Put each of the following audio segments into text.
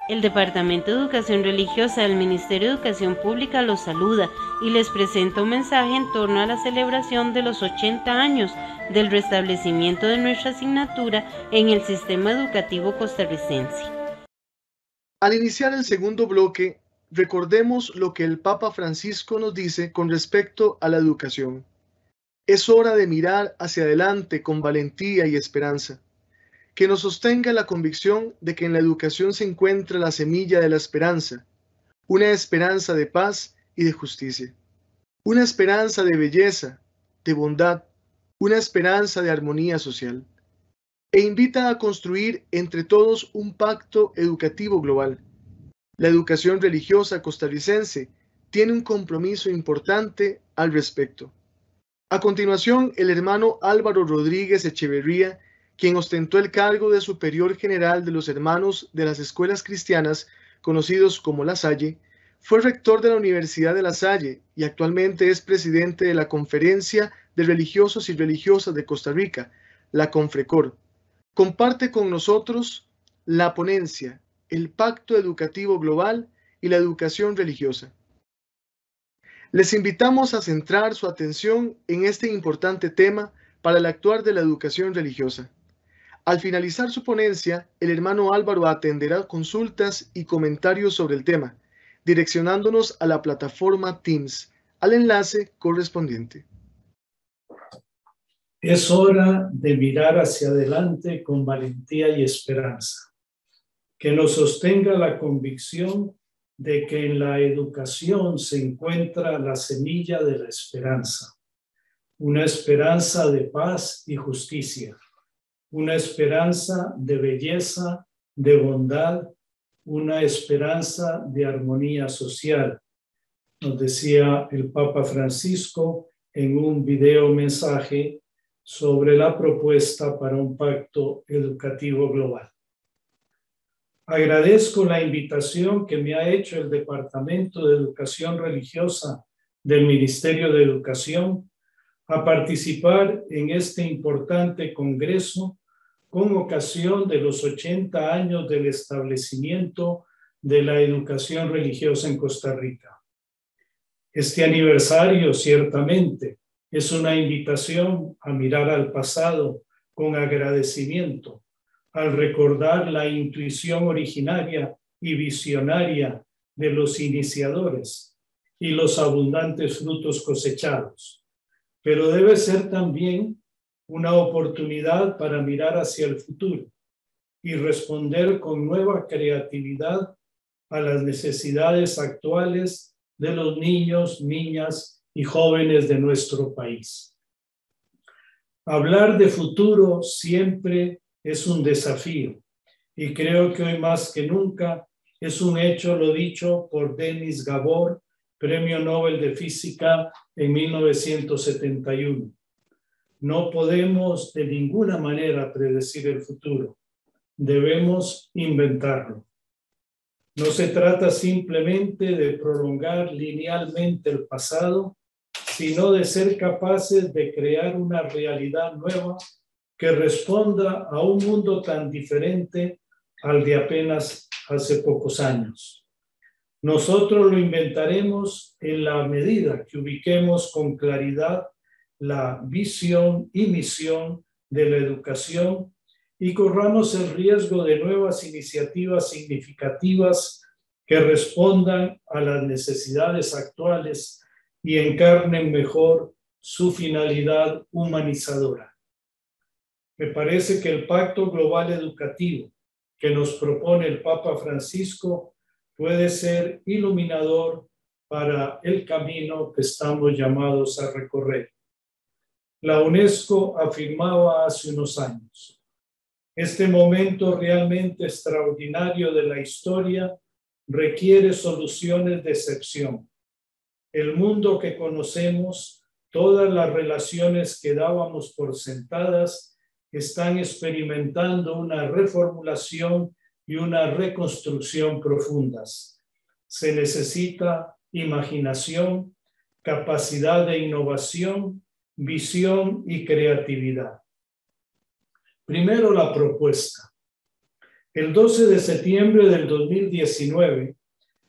El Departamento de Educación Religiosa del Ministerio de Educación Pública los saluda y les presenta un mensaje en torno a la celebración de los 80 años del restablecimiento de nuestra asignatura en el sistema educativo costarricense. Al iniciar el segundo bloque, recordemos lo que el Papa Francisco nos dice con respecto a la educación. Es hora de mirar hacia adelante con valentía y esperanza, que nos sostenga la convicción de que en la educación se encuentra la semilla de la esperanza, una esperanza de paz y de justicia, una esperanza de belleza, de bondad, una esperanza de armonía social, e invita a construir entre todos un pacto educativo global. La educación religiosa costarricense tiene un compromiso importante al respecto. A continuación, el hermano Álvaro Rodríguez Echeverría, quien ostentó el cargo de Superior General de los Hermanos de las Escuelas Cristianas, conocidos como La Salle, fue rector de la Universidad de La Salle y actualmente es presidente de la Conferencia de Religiosos y Religiosas de Costa Rica, la CONFRECOR. Comparte con nosotros la ponencia, el Pacto Educativo Global y la Educación Religiosa. Les invitamos a centrar su atención en este importante tema para el actuar de la educación religiosa. Al finalizar su ponencia, el hermano Álvaro atenderá consultas y comentarios sobre el tema, direccionándonos a la plataforma Teams, al enlace correspondiente. Es hora de mirar hacia adelante con valentía y esperanza, que nos sostenga la convicción de que en la educación se encuentra la semilla de la esperanza, una esperanza de paz y justicia, una esperanza de belleza, de bondad, una esperanza de armonía social, nos decía el Papa Francisco en un video mensaje sobre la propuesta para un pacto educativo global. Agradezco la invitación que me ha hecho el Departamento de Educación Religiosa del Ministerio de Educación a participar en este importante congreso con ocasión de los 80 años del establecimiento de la educación religiosa en Costa Rica. Este aniversario, ciertamente, es una invitación a mirar al pasado con agradecimiento, al recordar la intuición originaria y visionaria de los iniciadores y los abundantes frutos cosechados. Pero debe ser también una oportunidad para mirar hacia el futuro y responder con nueva creatividad a las necesidades actuales de los niños, niñas y jóvenes de nuestro país. Hablar de futuro siempre es un desafío y creo que hoy más que nunca es un hecho lo dicho por Denis Gabor, Premio Nobel de Física en 1971. No podemos de ninguna manera predecir el futuro. Debemos inventarlo. No se trata simplemente de prolongar linealmente el pasado, sino de ser capaces de crear una realidad nueva que responda a un mundo tan diferente al de apenas hace pocos años. Nosotros lo inventaremos en la medida que ubiquemos con claridad la visión y misión de la educación y corramos el riesgo de nuevas iniciativas significativas que respondan a las necesidades actuales y encarnen mejor su finalidad humanizadora. Me parece que el Pacto Global Educativo que nos propone el Papa Francisco puede ser iluminador para el camino que estamos llamados a recorrer. La UNESCO afirmaba hace unos años: este momento realmente extraordinario de la historia requiere soluciones de excepción. El mundo que conocemos, todas las relaciones que dábamos por sentadas, están experimentando una reformulación y una reconstrucción profundas. Se necesita imaginación, capacidad de innovación, visión y creatividad. Primero, la propuesta. El 12 de septiembre del 2019,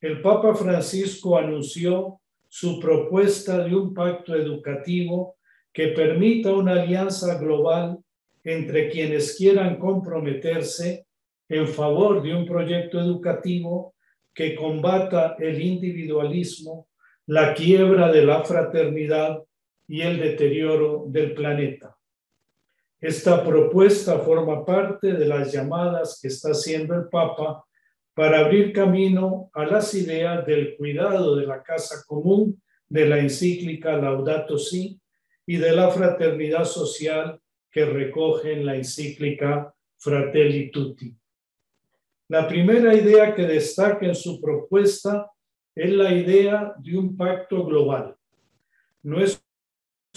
el Papa Francisco anunció su propuesta de un pacto educativo que permita una alianza global entre quienes quieran comprometerse en favor de un proyecto educativo que combata el individualismo, la quiebra de la fraternidad y el deterioro del planeta. Esta propuesta forma parte de las llamadas que está haciendo el Papa para abrir camino a las ideas del cuidado de la casa común, de la encíclica Laudato Si y de la fraternidad social que recoge en la encíclica Fratelli Tutti. La primera idea que destaca en su propuesta es la idea de un pacto global. No es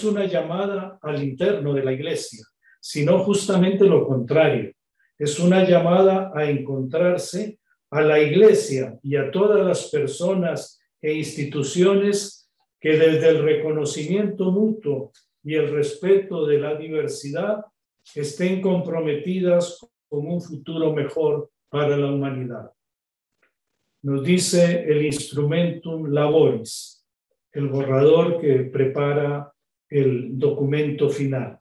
una llamada al interno de la Iglesia, sino justamente lo contrario. Es una llamada a encontrarse a la Iglesia y a todas las personas e instituciones que desde el reconocimiento mutuo y el respeto de la diversidad estén comprometidas con un futuro mejor para la humanidad. Nos dice el Instrumentum Laboris, el borrador que prepara el documento final.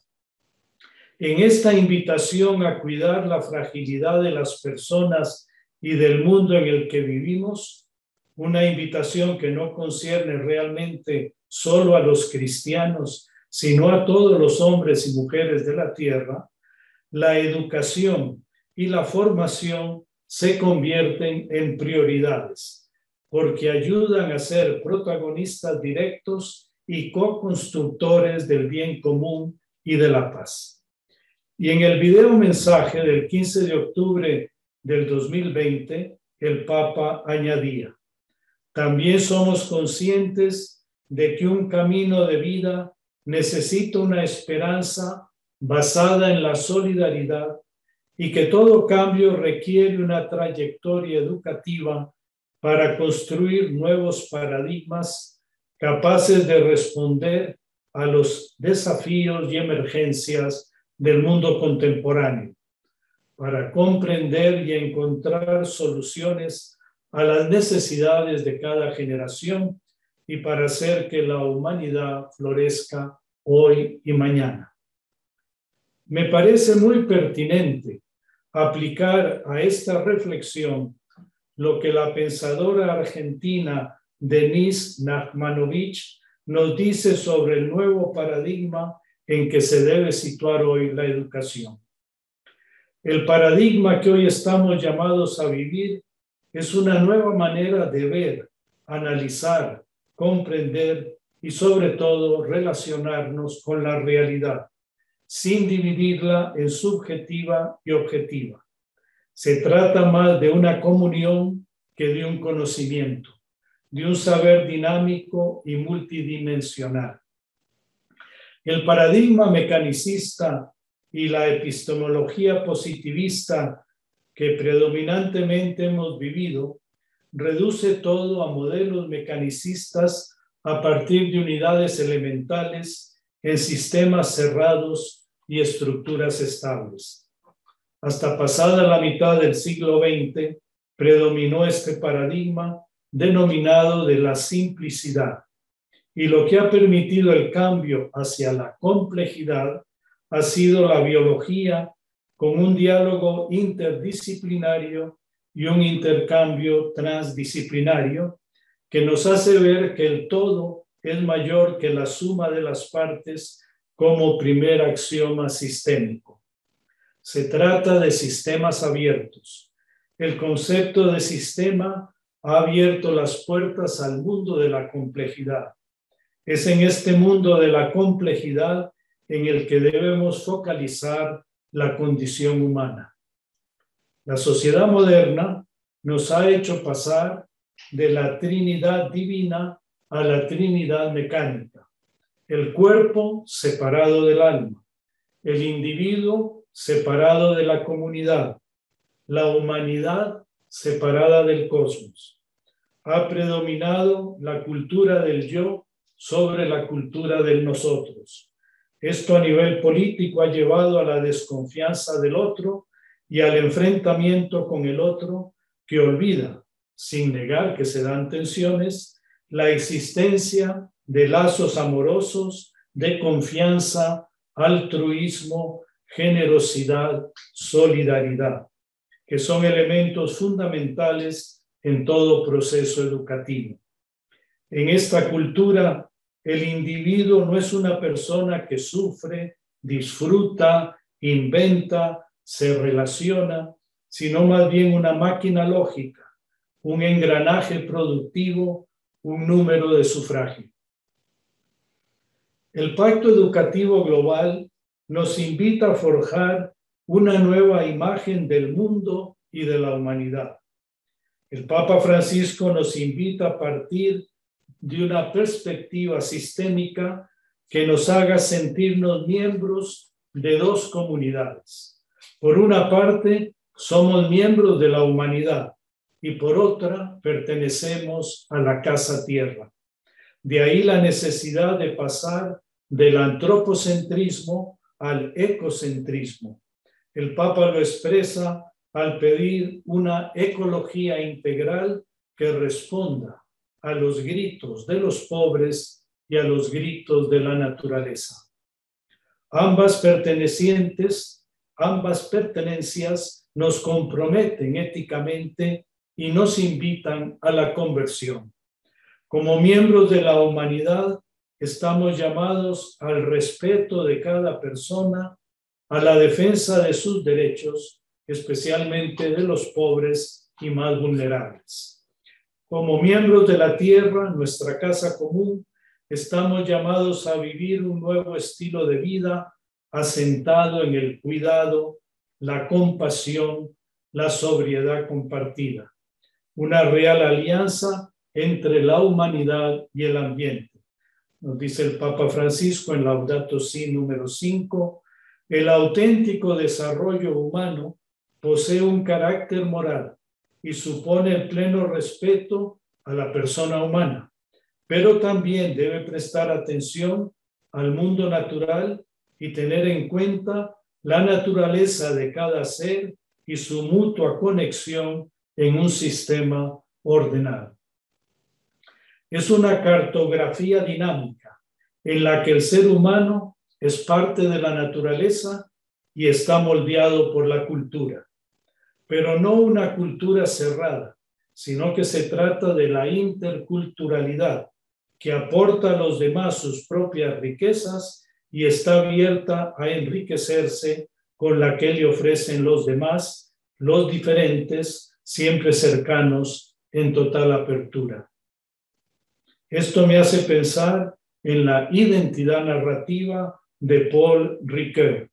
En esta invitación a cuidar la fragilidad de las personas y del mundo en el que vivimos, una invitación que no concierne realmente solo a los cristianos, sino a todos los hombres y mujeres de la tierra, la educación y la formación se convierten en prioridades, porque ayudan a ser protagonistas directos y co-constructores del bien común y de la paz. Y en el video mensaje del 15 de octubre del 2020, el Papa añadía: también somos conscientes de que un camino de vida necesita una esperanza basada en la solidaridad y que todo cambio requiere una trayectoria educativa para construir nuevos paradigmas capaces de responder a los desafíos y emergencias del mundo contemporáneo, para comprender y encontrar soluciones a las necesidades de cada generación y para hacer que la humanidad florezca hoy y mañana. Me parece muy pertinente aplicar a esta reflexión lo que la pensadora argentina Denise Nachmanovich nos dice sobre el nuevo paradigma en que se debe situar hoy la educación. El paradigma que hoy estamos llamados a vivir es una nueva manera de ver, analizar, comprender y sobre todo relacionarnos con la realidad, sin dividirla en subjetiva y objetiva. Se trata más de una comunión que de un conocimiento, de un saber dinámico y multidimensional. El paradigma mecanicista y la epistemología positivista que predominantemente hemos vivido reduce todo a modelos mecanicistas a partir de unidades elementales en sistemas cerrados y estructuras estables. Hasta pasada la mitad del siglo XX predominó este paradigma denominado de la simplicidad, y lo que ha permitido el cambio hacia la complejidad ha sido la biología con un diálogo interdisciplinario y un intercambio transdisciplinario que nos hace ver que el todo es mayor que la suma de las partes como primer axioma sistémico. Se trata de sistemas abiertos. El concepto de sistema ha abierto las puertas al mundo de la complejidad. Es en este mundo de la complejidad en el que debemos focalizar la condición humana. La sociedad moderna nos ha hecho pasar de la Trinidad divina a la Trinidad mecánica. El cuerpo separado del alma, el individuo separado de la comunidad, la humanidad separada del cosmos. Ha predominado la cultura del yo sobre la cultura del nosotros. Esto a nivel político ha llevado a la desconfianza del otro y al enfrentamiento con el otro, que olvida, sin negar que se dan tensiones, la existencia de lazos amorosos, de confianza, altruismo, generosidad, solidaridad, que son elementos fundamentales en todo proceso educativo. En esta cultura, el individuo no es una persona que sufre, disfruta, inventa, se relaciona, sino más bien una máquina lógica, un engranaje productivo, un número de sufragio. El Pacto Educativo Global nos invita a forjar una nueva imagen del mundo y de la humanidad. El Papa Francisco nos invita a partir de una perspectiva sistémica que nos haga sentirnos miembros de dos comunidades. Por una parte, somos miembros de la humanidad y por otra, pertenecemos a la casa tierra. De ahí la necesidad de pasar del antropocentrismo al ecocentrismo. El Papa lo expresa al pedir una ecología integral que responda a los gritos de los pobres y a los gritos de la naturaleza. Ambas pertenencias nos comprometen éticamente y nos invitan a la conversión. Como miembros de la humanidad, estamos llamados al respeto de cada persona, a la defensa de sus derechos, especialmente de los pobres y más vulnerables. Como miembros de la tierra, nuestra casa común, estamos llamados a vivir un nuevo estilo de vida asentado en el cuidado, la compasión, la sobriedad compartida. Una real alianza entre la humanidad y el ambiente. Nos dice el Papa Francisco en Laudato Si número 5, el auténtico desarrollo humano posee un carácter moral y supone el pleno respeto a la persona humana, pero también debe prestar atención al mundo natural y tener en cuenta la naturaleza de cada ser y su mutua conexión en un sistema ordenado. Es una cartografía dinámica en la que el ser humano es parte de la naturaleza y está moldeado por la cultura, pero no una cultura cerrada, sino que se trata de la interculturalidad que aporta a los demás sus propias riquezas y está abierta a enriquecerse con la que le ofrecen los demás, los diferentes, siempre cercanos, en total apertura. Esto me hace pensar en la identidad narrativa de Paul Ricoeur,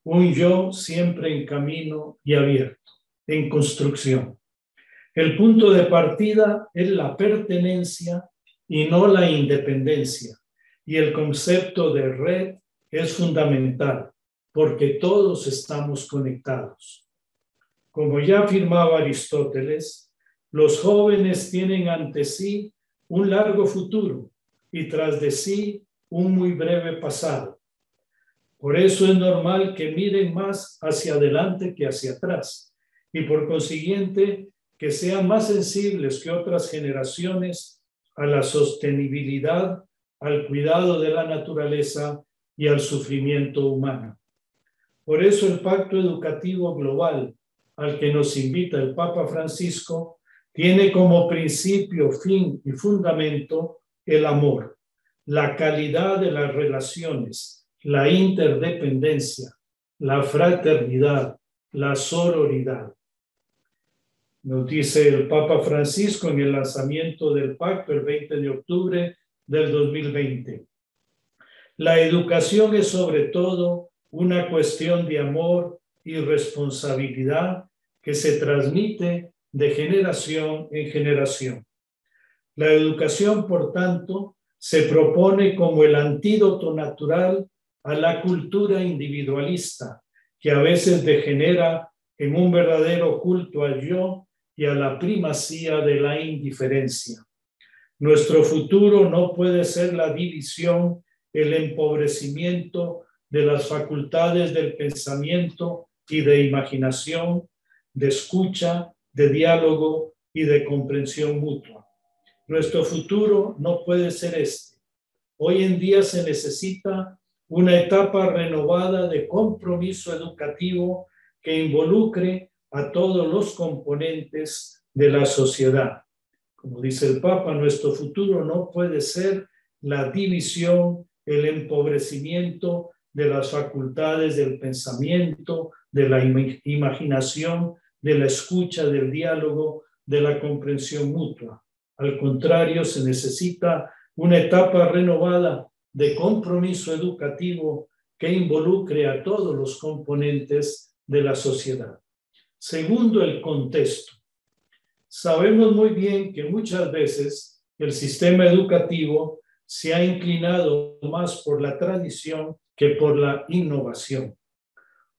un yo siempre en camino y abierto, en construcción. El punto de partida es la pertenencia y no la independencia, y el concepto de red es fundamental, porque todos estamos conectados. Como ya afirmaba Aristóteles, los jóvenes tienen ante sí un largo futuro y tras de sí un muy breve pasado. Por eso es normal que miren más hacia adelante que hacia atrás y por consiguiente que sean más sensibles que otras generaciones a la sostenibilidad, al cuidado de la naturaleza y al sufrimiento humano. Por eso el Pacto Educativo Global al que nos invita el Papa Francisco tiene como principio, fin y fundamento el amor, la calidad de las relaciones, la interdependencia, la fraternidad, la sororidad. Nos dice el Papa Francisco en el lanzamiento del pacto el 20 de octubre del 2020. La educación es sobre todo una cuestión de amor y responsabilidad que se transmite de generación en generación. La educación, por tanto, se propone como el antídoto natural a la cultura individualista, que a veces degenera en un verdadero culto al yo y a la primacía de la indiferencia. Nuestro futuro no puede ser la división, el empobrecimiento de las facultades del pensamiento y de imaginación, de escucha, de diálogo y de comprensión mutua. Nuestro futuro no puede ser este. Hoy en día se necesita una etapa renovada de compromiso educativo que involucre a todos los componentes de la sociedad. Como dice el Papa, nuestro futuro no puede ser la división, el empobrecimiento de las facultades del pensamiento, de la imaginación, de la escucha, del diálogo, de la comprensión mutua. Al contrario, se necesita una etapa renovada de compromiso educativo que involucre a todos los componentes de la sociedad. Segundo, el contexto. Sabemos muy bien que muchas veces el sistema educativo se ha inclinado más por la tradición que por la innovación.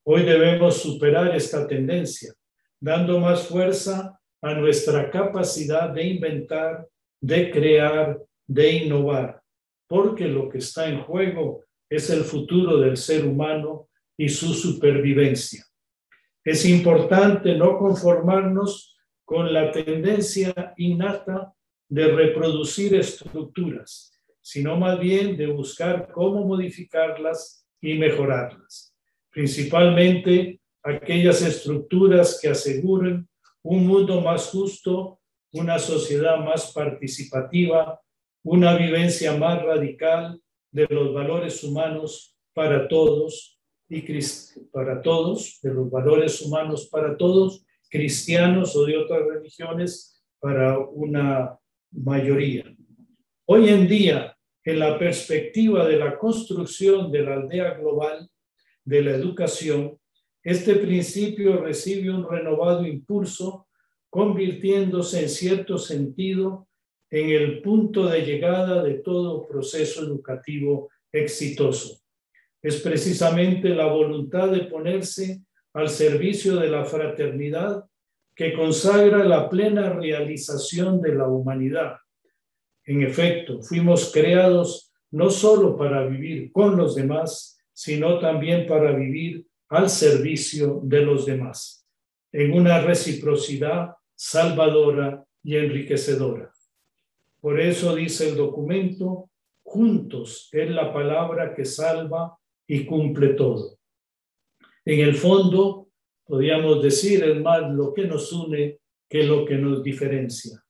Hoy debemos superar esta tendencia, dando más fuerza a nuestra capacidad de inventar, de crear, de innovar, porque lo que está en juego es el futuro del ser humano y su supervivencia. Es importante no conformarnos con la tendencia innata de reproducir estructuras, sino más bien de buscar cómo modificarlas y mejorarlas, principalmente aquellas estructuras que aseguren un mundo más justo, una sociedad más participativa, una vivencia más radical de los valores humanos para todos y para todos, de los valores humanos para todos, cristianos o de otras religiones para una mayoría. Hoy en día, en la perspectiva de la construcción de la aldea global de la educación, este principio recibe un renovado impulso, convirtiéndose en cierto sentido en el punto de llegada de todo proceso educativo exitoso. Es precisamente la voluntad de ponerse al servicio de la fraternidad que consagra la plena realización de la humanidad. En efecto, fuimos creados no solo para vivir con los demás, sino también para vivir al servicio de los demás, en una reciprocidad salvadora y enriquecedora. Por eso dice el documento, juntos es la palabra que salva y cumple todo. En el fondo, podríamos decir, es más lo que nos une que lo que nos diferencia.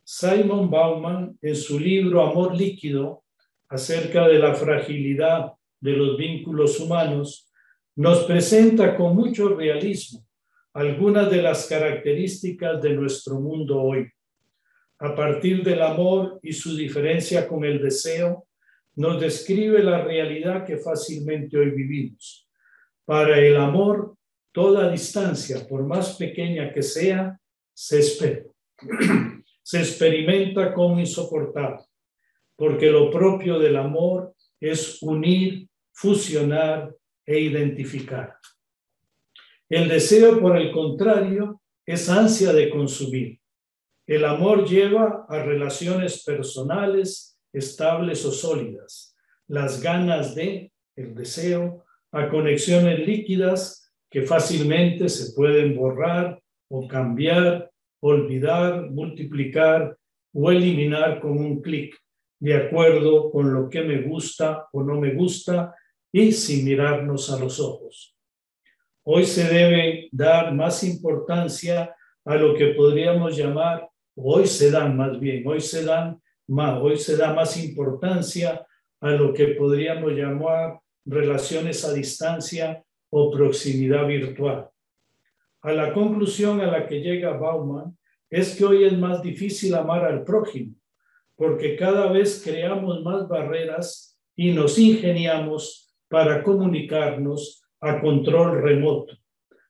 Simon Bauman, en su libro Amor líquido, acerca de la fragilidad de los vínculos humanos, nos presenta con mucho realismo algunas de las características de nuestro mundo hoy. A partir del amor y su diferencia con el deseo, nos describe la realidad que fácilmente hoy vivimos. Para el amor, toda distancia, por más pequeña que sea, se experimenta como insoportable, porque lo propio del amor es unir, fusionar e identificar. El deseo, por el contrario, es ansia de consumir. El amor lleva a relaciones personales, estables o sólidas. Las ganas de, el deseo, a conexiones líquidas que fácilmente se pueden borrar o cambiar, olvidar, multiplicar o eliminar con un clic, de acuerdo con lo que me gusta o no me gusta y sin mirarnos a los ojos. Hoy se debe dar más importancia a lo que podríamos llamar, hoy se da más importancia a lo que podríamos llamar relaciones a distancia o proximidad virtual. A la conclusión a la que llega Bauman es que hoy es más difícil amar al prójimo, porque cada vez creamos más barreras y nos ingeniamos para comunicarnos a control remoto,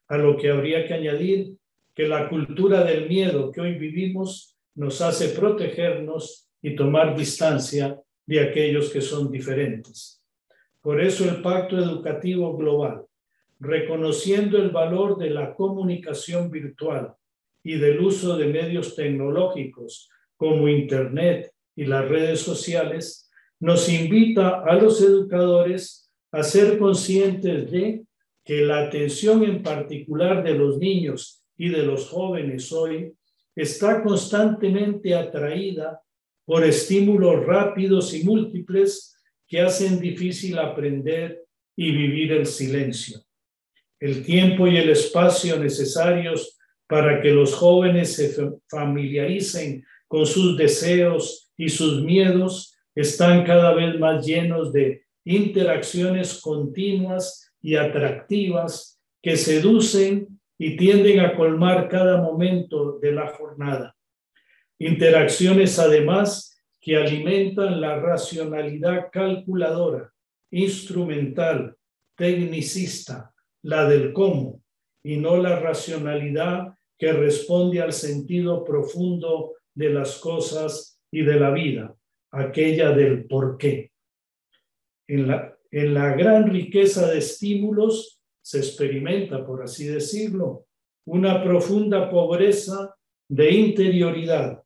a lo que habría que añadir que la cultura del miedo que hoy vivimos nos hace protegernos y tomar distancia de aquellos que son diferentes. Por eso el Pacto Educativo Global, reconociendo el valor de la comunicación virtual y del uso de medios tecnológicos como Internet y las redes sociales, nos invita a los educadores a ser conscientes de que la atención en particular de los niños y de los jóvenes hoy está constantemente atraída por estímulos rápidos y múltiples que hacen difícil aprender y vivir el silencio. El tiempo y el espacio necesarios para que los jóvenes se familiaricen con sus deseos y sus miedos están cada vez más llenos de interacciones continuas y atractivas que seducen y tienden a colmar cada momento de la jornada. Interacciones, además, que alimentan la racionalidad calculadora, instrumental, tecnicista, la del cómo, y no la racionalidad que responde al sentido profundo de las cosas y de la vida, aquella del por qué. En la gran riqueza de estímulos se experimenta, por así decirlo, una profunda pobreza de interioridad,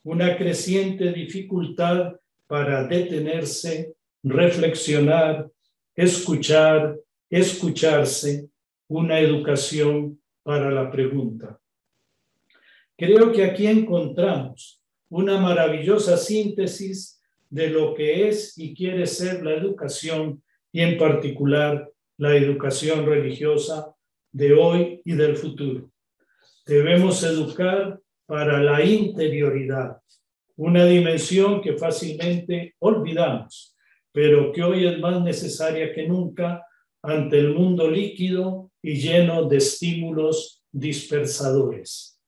una creciente dificultad para detenerse, reflexionar, escuchar, escucharse, una educación para la pregunta. Creo que aquí encontramos una maravillosa síntesis de lo que es y quiere ser la educación y en particular la educación religiosa de hoy y del futuro. Debemos educar para la interioridad, una dimensión que fácilmente olvidamos, pero que hoy es más necesaria que nunca ante el mundo líquido y lleno de estímulos dispersadores.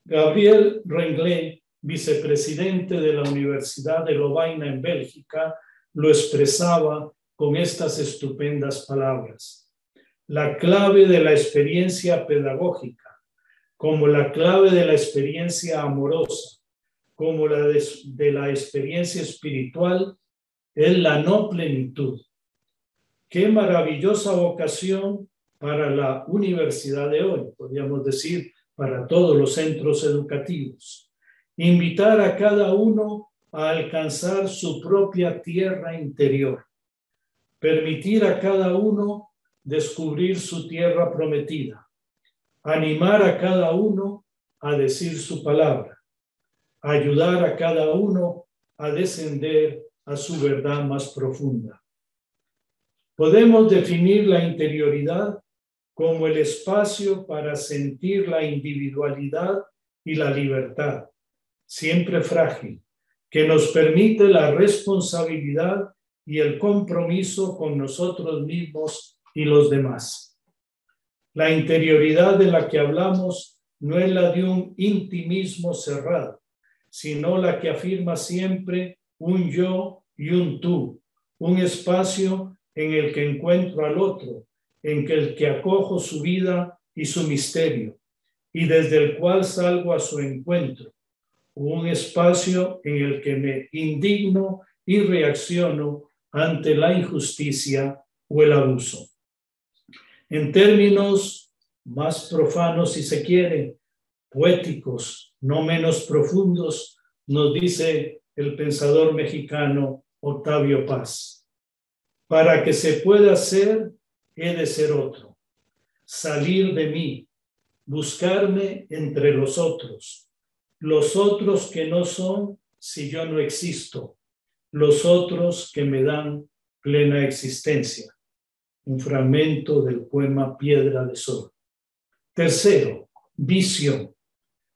Gabriel Renglet, vicepresidente de la Universidad de Lovaina en Bélgica, lo expresaba con estas estupendas palabras. La clave de la experiencia pedagógica, como la clave de la experiencia amorosa, como la de la experiencia espiritual, es la no plenitud. Qué maravillosa vocación para la universidad de hoy, podríamos decir, para todos los centros educativos. Invitar a cada uno a alcanzar su propia tierra interior. Permitir a cada uno descubrir su tierra prometida. Animar a cada uno a decir su palabra. Ayudar a cada uno a descender a su verdad más profunda. Podemos definir la interioridad como el espacio para sentir la individualidad y la libertad, siempre frágil, que nos permite la responsabilidad y el compromiso con nosotros mismos y los demás. La interioridad de la que hablamos no es la de un intimismo cerrado, sino la que afirma siempre un yo y un tú, un espacio en el que encuentro al otro, en el que acojo su vida y su misterio, y desde el cual salgo a su encuentro, un espacio en el que me indigno y reacciono ante la injusticia o el abuso. En términos más profanos, si se quiere, poéticos, no menos profundos, nos dice el pensador mexicano Octavio Paz. Para que se pueda ser, he de ser otro, salir de mí, buscarme entre los otros que no son si yo no existo, los otros que me dan plena existencia. Un fragmento del poema Piedra de Sol. Tercero, visión.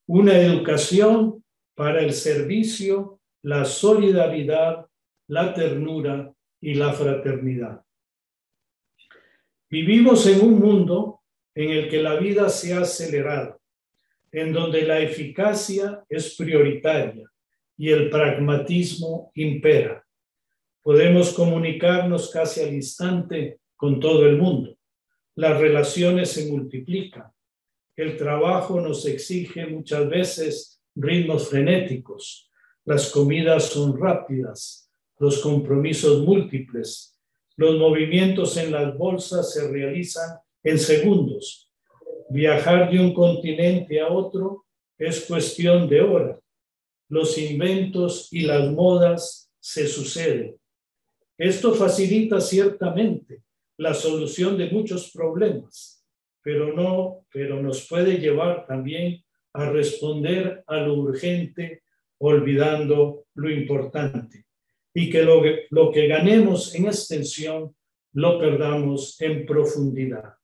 Una educación para el servicio, la solidaridad, la ternura y la fraternidad. Vivimos en un mundo en el que la vida se ha acelerado, en donde la eficacia es prioritaria y el pragmatismo impera. Podemos comunicarnos casi al instante con todo el mundo. Las relaciones se multiplican. El trabajo nos exige muchas veces ritmos frenéticos. Las comidas son rápidas, los compromisos múltiples. Los movimientos en las bolsas se realizan en segundos. Viajar de un continente a otro es cuestión de horas. Los inventos y las modas se suceden. Esto facilita ciertamente la solución de muchos problemas, pero nos puede llevar también a responder a lo urgente, olvidando lo importante, y que lo que ganemos en extensión lo perdamos en profundidad.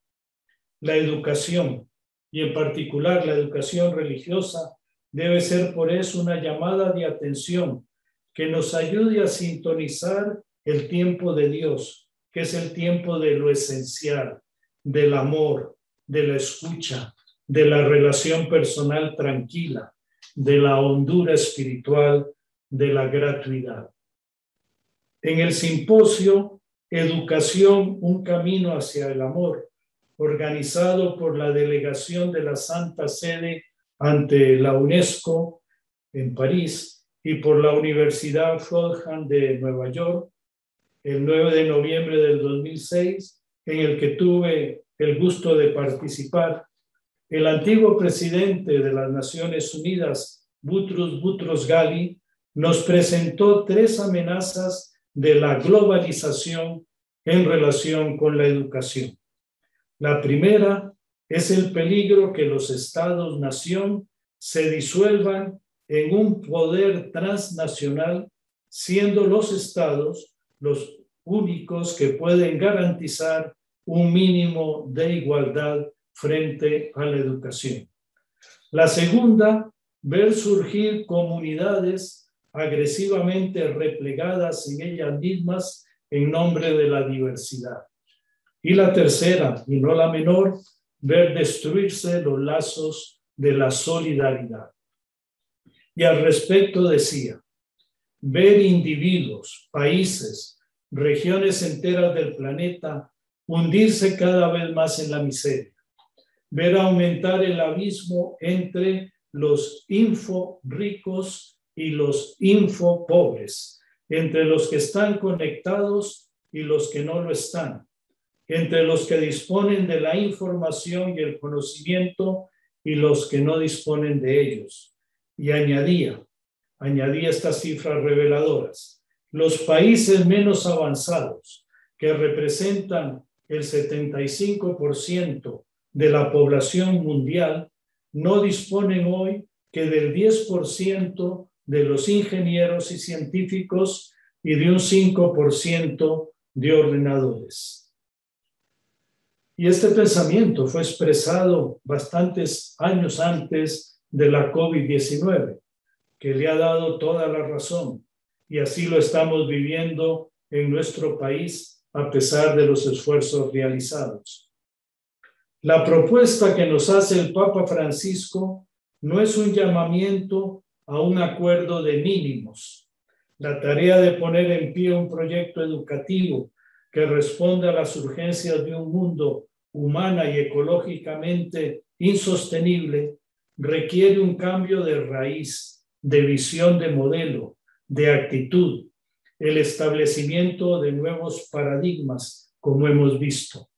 La educación, y en particular la educación religiosa, debe ser por eso una llamada de atención que nos ayude a sintonizar el tiempo de Dios, que es el tiempo de lo esencial, del amor, de la escucha, de la relación personal tranquila, de la hondura espiritual, de la gratuidad. En el simposio Educación, un camino hacia el amor, organizado por la delegación de la Santa Sede ante la UNESCO en París y por la Universidad Fordham de Nueva York, el 9 de noviembre del 2006, en el que tuve el gusto de participar, el antiguo presidente de las Naciones Unidas, Boutros Ghali, nos presentó 3 amenazas de la globalización en relación con la educación. La primera es el peligro que los estados-nación se disuelvan en un poder transnacional, siendo los estados los únicos que pueden garantizar un mínimo de igualdad frente a la educación. La segunda, ver surgir comunidades agresivamente replegadas en ellas mismas en nombre de la diversidad. Y la tercera, y no la menor, ver destruirse los lazos de la solidaridad. Y al respecto decía, ver individuos, países, regiones enteras del planeta hundirse cada vez más en la miseria, ver aumentar el abismo entre los info-ricos y los info-pobres, entre los que están conectados y los que no lo están, entre los que disponen de la información y el conocimiento y los que no disponen de ellos. Y añadía estas cifras reveladoras. Los países menos avanzados, que representan el 75% de la población mundial, no disponen hoy que del 10% de los ingenieros y científicos y de un 5% de ordenadores. Y este pensamiento fue expresado bastantes años antes de la COVID-19, que le ha dado toda la razón, y así lo estamos viviendo en nuestro país a pesar de los esfuerzos realizados. La propuesta que nos hace el Papa Francisco no es un llamamiento a un acuerdo de mínimos. La tarea de poner en pie un proyecto educativo que responda a las urgencias de un mundo humana y ecológicamente insostenible requiere un cambio de raíz, de visión de modelo, de actitud, el establecimiento de nuevos paradigmas, como hemos visto.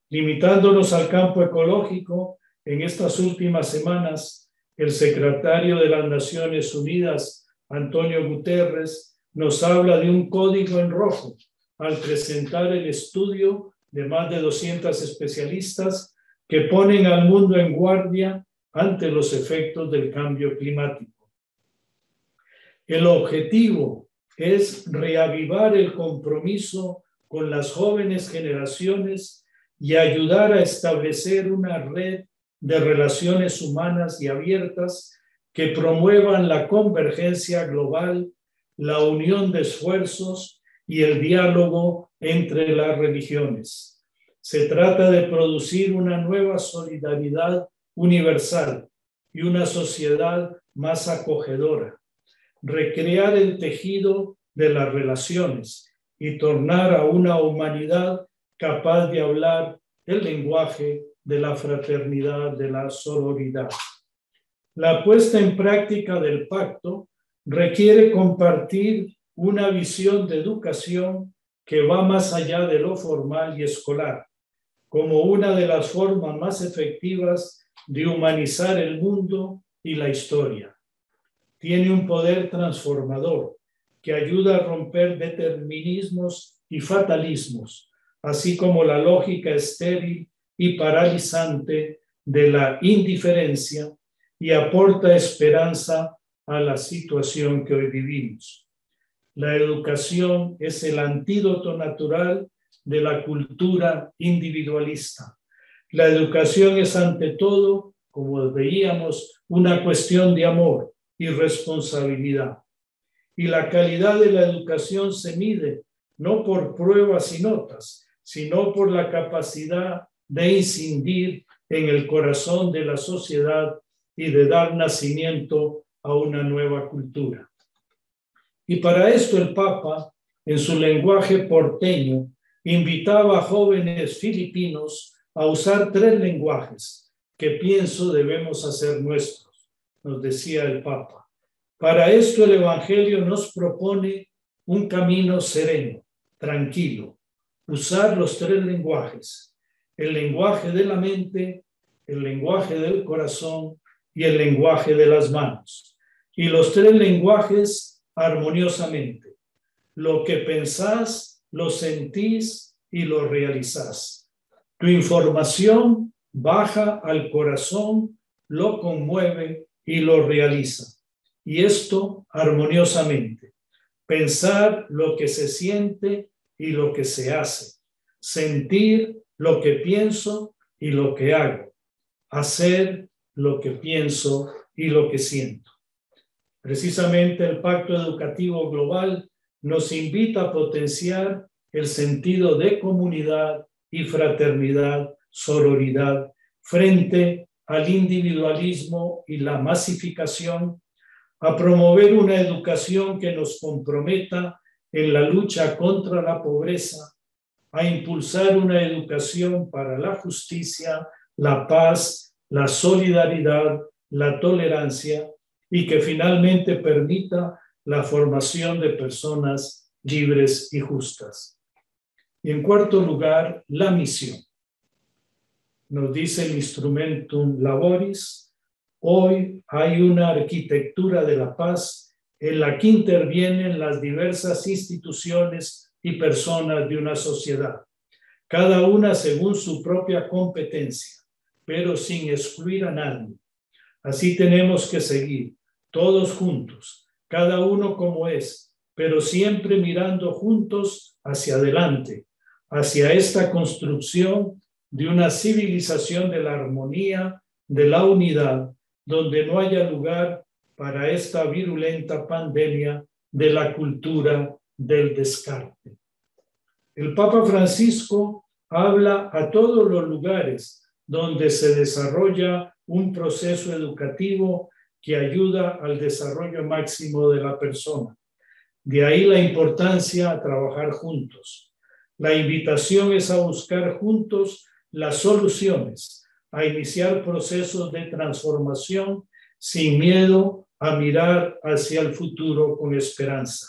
Limitándonos al campo ecológico, en estas últimas semanas, el secretario de las Naciones Unidas, Antonio Guterres, nos habla de un código en rojo al presentar el estudio de más de 200 especialistas que ponen al mundo en guardia ante los efectos del cambio climático. El objetivo es reavivar el compromiso con las jóvenes generaciones y ayudar a establecer una red de relaciones humanas y abiertas que promuevan la convergencia global, la unión de esfuerzos y el diálogo entre las religiones. Se trata de producir una nueva solidaridad universal y una sociedad más acogedora, recrear el tejido de las relaciones y tornar a una humanidad capaz de hablar el lenguaje de la fraternidad, de la sororidad. La puesta en práctica del pacto requiere compartir una visión de educación que va más allá de lo formal y escolar, como una de las formas más efectivas de humanizar el mundo y la historia. Tiene un poder transformador que ayuda a romper determinismos y fatalismos, así como la lógica estéril y paralizante de la indiferencia, y aporta esperanza a la situación que hoy vivimos. La educación es el antídoto natural de la cultura individualista. La educación es ante todo, como veíamos, una cuestión de amor y responsabilidad. Y la calidad de la educación se mide no por pruebas y notas, sino por la capacidad de incidir en el corazón de la sociedad y de dar nacimiento a una nueva cultura. Y para esto el Papa, en su lenguaje porteño, invitaba a jóvenes filipinos a usar 3 lenguajes que pienso debemos hacer nuestros, nos decía el Papa. Para esto el Evangelio nos propone un camino sereno, tranquilo, usar los 3 lenguajes, el lenguaje de la mente, el lenguaje del corazón y el lenguaje de las manos. Y los 3 lenguajes armoniosamente. Lo que pensás, lo sentís y lo realizás. Tu información baja al corazón, lo conmueve y lo realiza. Y esto armoniosamente. Pensar lo que se siente y lo que se hace. Sentir lo que pienso y lo que hago. Hacer lo que pienso y lo que siento. Precisamente el Pacto Educativo Global nos invita a potenciar el sentido de comunidad y fraternidad, sororidad, frente al individualismo y la masificación, a promover una educación que nos comprometa en la lucha contra la pobreza, a impulsar una educación para la justicia, la paz, la solidaridad, la tolerancia, y que finalmente permita la formación de personas libres y justas. Y en cuarto lugar, la misión. Nos dice el Instrumentum Laboris, hoy hay una arquitectura de la paz en la que intervienen las diversas instituciones y personas de una sociedad, cada una según su propia competencia, pero sin excluir a nadie. Así tenemos que seguir, todos juntos, cada uno como es, pero siempre mirando juntos hacia adelante, hacia esta construcción de una civilización de la armonía, de la unidad, donde no haya lugar para esta virulenta pandemia de la cultura del descarte. El Papa Francisco habla a todos los lugares donde se desarrolla un proceso educativo que ayuda al desarrollo máximo de la persona. De ahí la importancia a trabajar juntos. La invitación es a buscar juntos las soluciones, a iniciar procesos de transformación sin miedo, a mirar hacia el futuro con esperanza.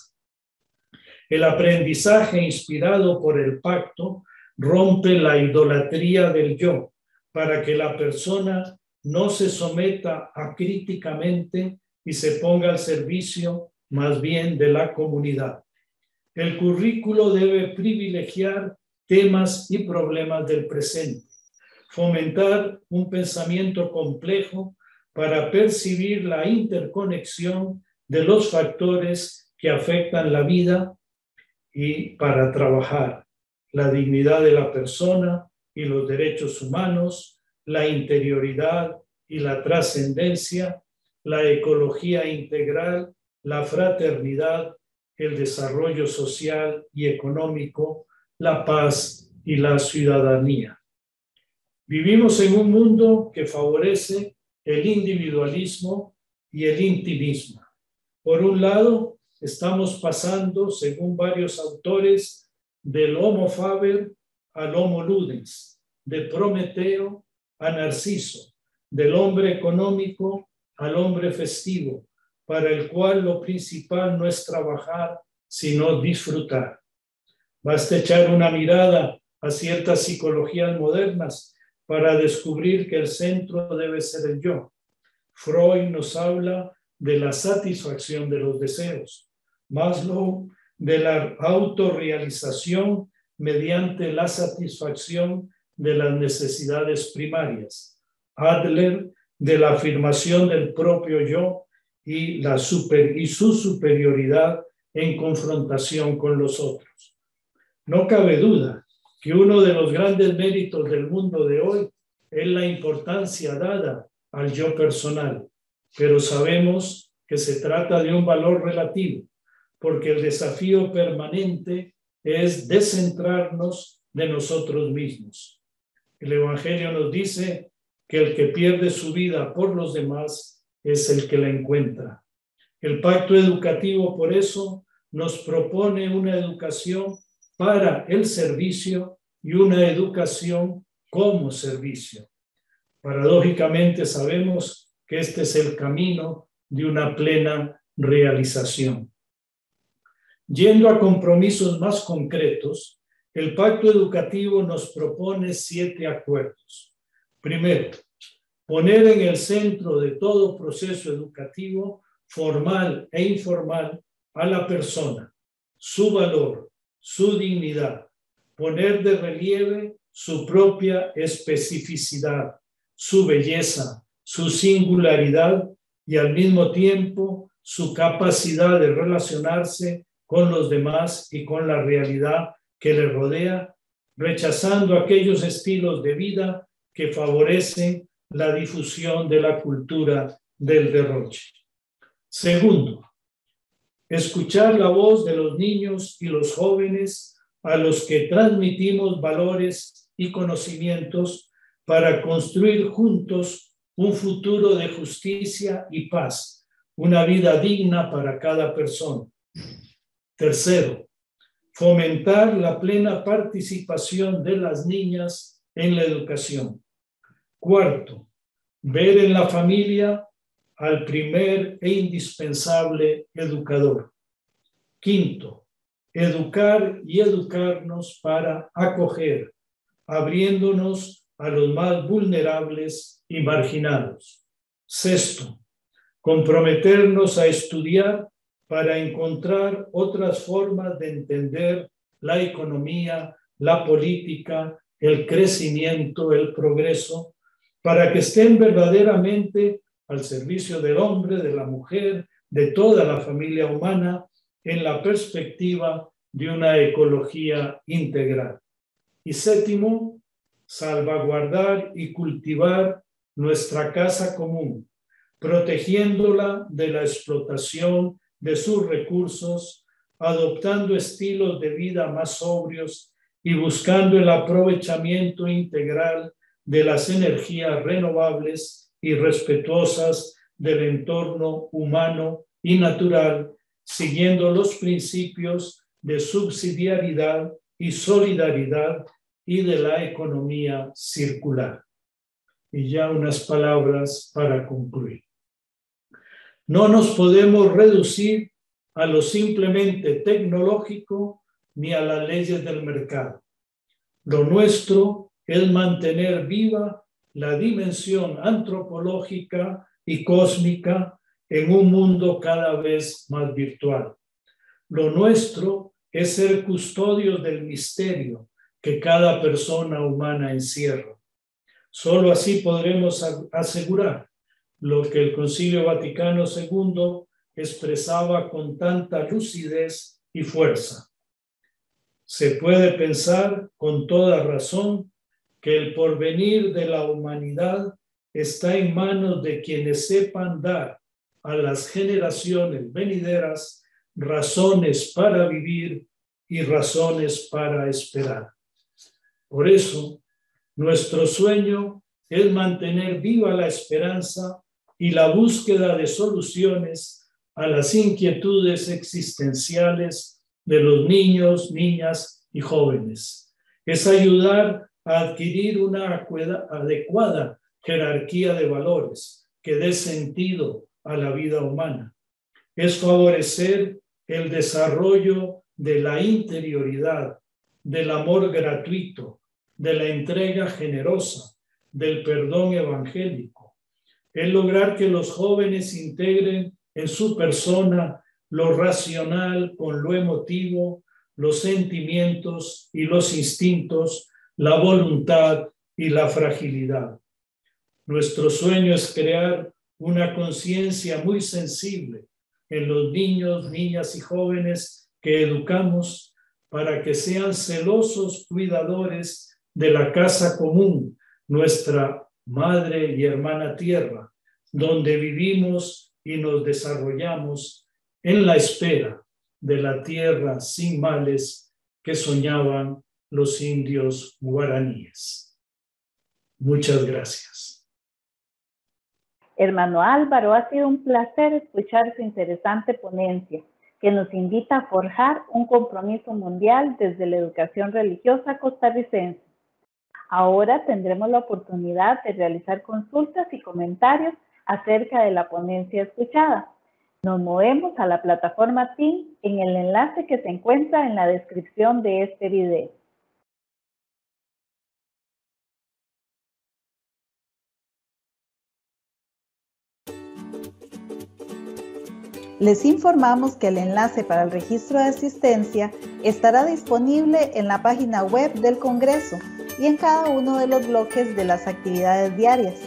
El aprendizaje inspirado por el pacto rompe la idolatría del yo para que la persona no se someta acríticamente y se ponga al servicio más bien de la comunidad. El currículo debe privilegiar temas y problemas del presente, fomentar un pensamiento complejo para percibir la interconexión de los factores que afectan la vida y para trabajar la dignidad de la persona y los derechos humanos, la interioridad y la trascendencia, la ecología integral, la fraternidad, el desarrollo social y económico, la paz y la ciudadanía. Vivimos en un mundo que favorece el individualismo y el intimismo. Por un lado, estamos pasando, según varios autores, del Homo faber al Homo ludens, de Prometeo a Narciso, del hombre económico al hombre festivo, para el cual lo principal no es trabajar, sino disfrutar. Basta echar una mirada a ciertas psicologías modernas para descubrir que el centro debe ser el yo. Freud nos habla de la satisfacción de los deseos. Maslow de la autorrealización mediante la satisfacción de las necesidades primarias. Adler, de la afirmación del propio yo y su superioridad en confrontación con los otros. No cabe duda que uno de los grandes méritos del mundo de hoy es la importancia dada al yo personal, pero sabemos que se trata de un valor relativo, porque el desafío permanente es descentrarnos de nosotros mismos. El Evangelio nos dice que el que pierde su vida por los demás es el que la encuentra. El pacto educativo, por eso, nos propone una educación para el servicio y una educación como servicio. Paradójicamente sabemos que este es el camino de una plena realización. Yendo a compromisos más concretos, el pacto educativo nos propone 7 acuerdos. Primero, poner en el centro de todo proceso educativo, formal e informal, a la persona, su valor, su dignidad, poner de relieve su propia especificidad, su belleza, su singularidad y al mismo tiempo su capacidad de relacionarse con los demás y con la realidad que le rodea, rechazando aquellos estilos de vida que favorecen la difusión de la cultura del derroche. Segundo, escuchar la voz de los niños y los jóvenes a los que transmitimos valores y conocimientos para construir juntos un futuro de justicia y paz, una vida digna para cada persona. Tercero, fomentar la plena participación de las niñas en la educación. Cuarto, ver en la familia al primer e indispensable educador. Quinto, educar y educarnos para acoger, abriéndonos a los más vulnerables y marginados. Sexto, comprometernos a estudiar para encontrar otras formas de entender la economía, la política, el crecimiento, el progreso, para que estén verdaderamente al servicio del hombre, de la mujer, de toda la familia humana, en la perspectiva de una ecología integral. Y séptimo, salvaguardar y cultivar nuestra casa común, protegiéndola de la explotación de sus recursos, adoptando estilos de vida más sobrios y buscando el aprovechamiento integral de las energías renovables y respetuosas del entorno humano y natural, siguiendo los principios de subsidiariedad y solidaridad y de la economía circular. Y ya unas palabras para concluir. No nos podemos reducir a lo simplemente tecnológico ni a las leyes del mercado. Lo nuestro es mantener viva la dimensión antropológica y cósmica en un mundo cada vez más virtual. Lo nuestro es ser custodios del misterio que cada persona humana encierra. Solo así podremos asegurar lo que el Concilio Vaticano II expresaba con tanta lucidez y fuerza. Se puede pensar con toda razón que el porvenir de la humanidad está en manos de quienes sepan dar a las generaciones venideras razones para vivir y razones para esperar. Por eso, nuestro sueño es mantener viva la esperanza y la búsqueda de soluciones a las inquietudes existenciales de los niños, niñas y jóvenes. Es ayudar a adquirir una adecuada jerarquía de valores que dé sentido a la vida humana. Es favorecer el desarrollo de la interioridad, del amor gratuito, de la entrega generosa, del perdón evangélico. Es lograr que los jóvenes integren en su persona lo racional con lo emotivo, los sentimientos y los instintos, la voluntad y la fragilidad. Nuestro sueño es crear una conciencia muy sensible en los niños, niñas y jóvenes que educamos para que sean celosos cuidadores de la casa común, nuestra madre y hermana tierra, donde vivimos y nos desarrollamos en la espera de la tierra sin males que soñaban los indios guaraníes. Muchas gracias. Hermano Álvaro, ha sido un placer escuchar su interesante ponencia, que nos invita a forjar un compromiso mundial desde la educación religiosa costarricense. Ahora tendremos la oportunidad de realizar consultas y comentarios acerca de la ponencia escuchada. Nos movemos a la plataforma Teams en el enlace que se encuentra en la descripción de este video. Les informamos que el enlace para el registro de asistencia estará disponible en la página web del Congreso y en cada uno de los bloques de las actividades diarias.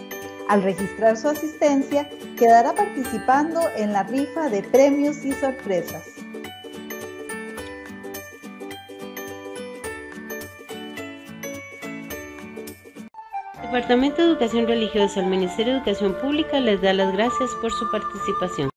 Al registrar su asistencia, quedará participando en la rifa de premios y sorpresas. El Departamento de Educación Religiosa del Ministerio de Educación Pública les da las gracias por su participación.